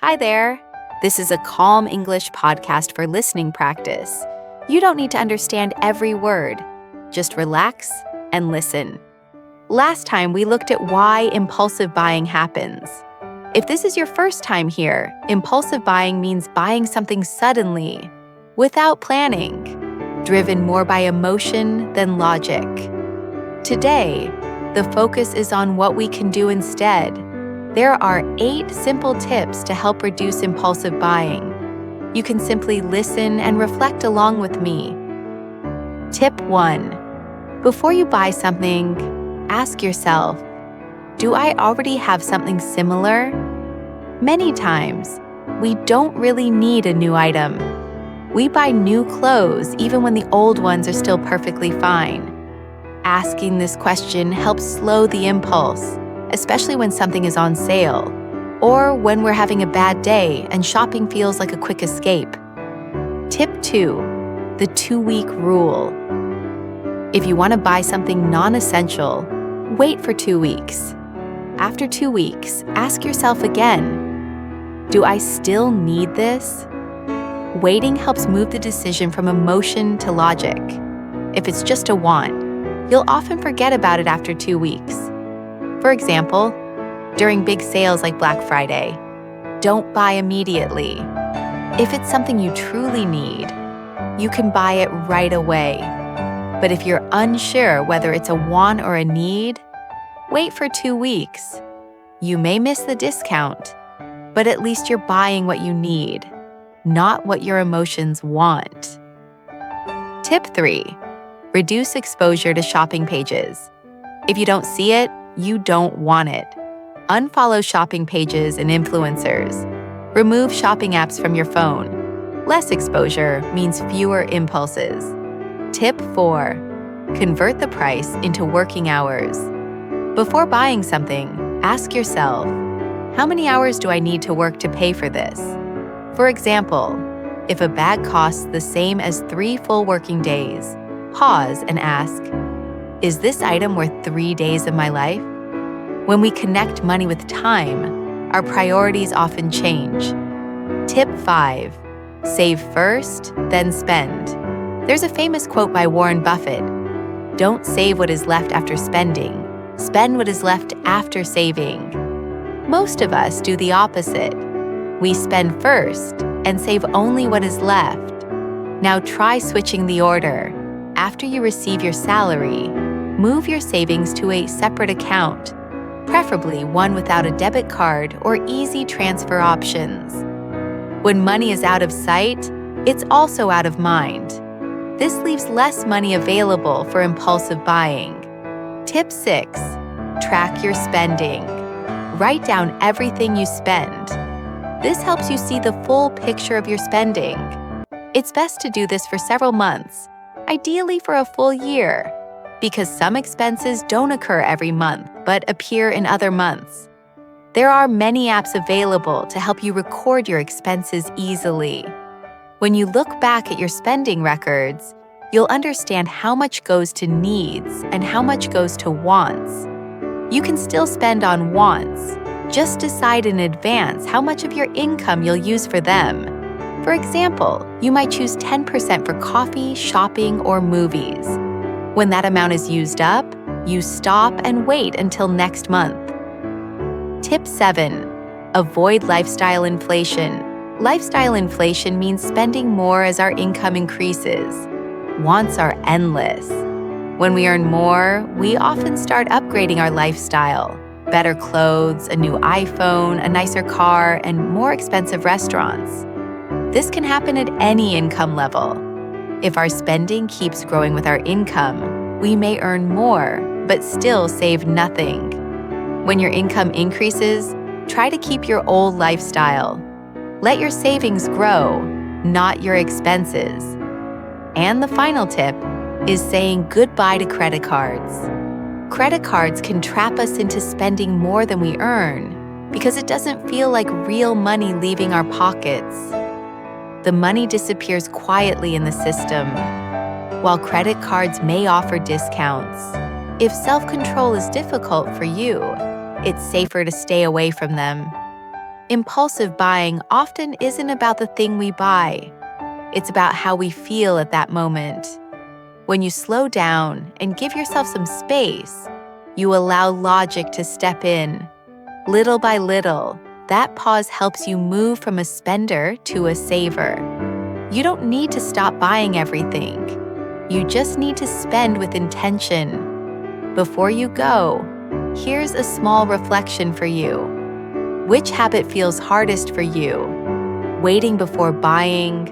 Hi there. This is a calm English podcast for listening practice. You don't need to understand every word. Just relax and listen. Last time, we looked at why impulsive buying happens. If this is your first time here, impulsive buying means buying something suddenly, without planning, driven more by emotion than logic. Today, the focus is on what we can do instead. There are 8 simple tips to help reduce impulsive buying. You can simply listen and reflect along with me. Tip 1. Before you buy something, ask yourself, do I already have something similar? Many times, we don't really need a new item. We buy new clothes even when the old ones are still perfectly fine. Asking this question helps slow the impulse, especially when something is on sale, or when we're having a bad day and shopping feels like a quick escape. Tip 2. The 2-week rule. If you want to buy something non-essential, wait for 2 weeks. After 2 weeks, ask yourself again, do I still need this? Waiting helps move the decision from emotion to logic. If it's just a want, you'll often forget about it after 2 weeks. For example, during big sales like Black Friday, don't buy immediately. If it's something you truly need, you can buy it right away. But if you're unsure whether it's a want or a need, wait for 2 weeks. You may miss the discount, but at least you're buying what you need, not what your emotions want. Tip 3. Reduce exposure to shopping pages. If you don't see it, you don't want it. Unfollow shopping pages and influencers. Remove shopping apps from your phone. Less exposure means fewer impulses. Tip 4. Convert the price into working hours. Before buying something, ask yourself, how many hours do I need to work to pay for this? For example, if a bag costs the same as 3 full working days, pause and ask, is this item worth 3 days of my life? When we connect money with time, our priorities often change. Tip 5. Save first, then spend. There's a famous quote by Warren Buffett, don't save what is left after spending. Spend what is left after saving. Most of us do the opposite. We spend first and save only what is left. Now try switching the order. After you receive your salary, move your savings to a separate account, preferably one without a debit card or easy transfer options. When money is out of sight, it's also out of mind. This leaves less money available for impulsive buying. Tip 6. Track your spending. Write down everything you spend. This helps you see the full picture of your spending. It's best to do this for several months, ideally for a full year, because some expenses don't occur every month but appear in other months. There are many apps available to help you record your expenses easily. When you look back at your spending records, you'll understand how much goes to needs and how much goes to wants. You can still spend on wants. Just decide in advance how much of your income you'll use for them. For example, you might choose 10% for coffee, shopping, or movies. When that amount is used up, you stop and wait until next month. Tip 7. Avoid lifestyle inflation. Lifestyle inflation means spending more as our income increases. Wants are endless. When we earn more, we often start upgrading our lifestyle. Better clothes, a new iPhone, a nicer car, and more expensive restaurants. This can happen at any income level. If our spending keeps growing with our income, we may earn more, but still save nothing. When your income increases, try to keep your old lifestyle. Let your savings grow, not your expenses. And the final tip is saying goodbye to credit cards. Credit cards can trap us into spending more than we earn because it doesn't feel like real money leaving our pockets. The money disappears quietly in the system. While credit cards may offer discounts, if self-control is difficult for you, it's safer to stay away from them. Impulsive buying often isn't about the thing we buy. It's about how we feel at that moment. When you slow down and give yourself some space, you allow logic to step in. Little by little, that pause helps you move from a spender to a saver. You don't need to stop buying everything. You just need to spend with intention. Before you go, here's a small reflection for you. Which habit feels hardest for you? Waiting before buying,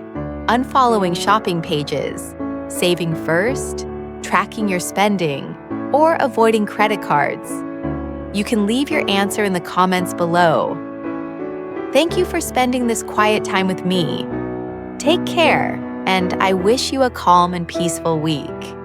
unfollowing shopping pages, saving first, tracking your spending, or avoiding credit cards? You can leave your answer in the comments below. Thank you for spending this quiet time with me. Take care, and I wish you a calm and peaceful week.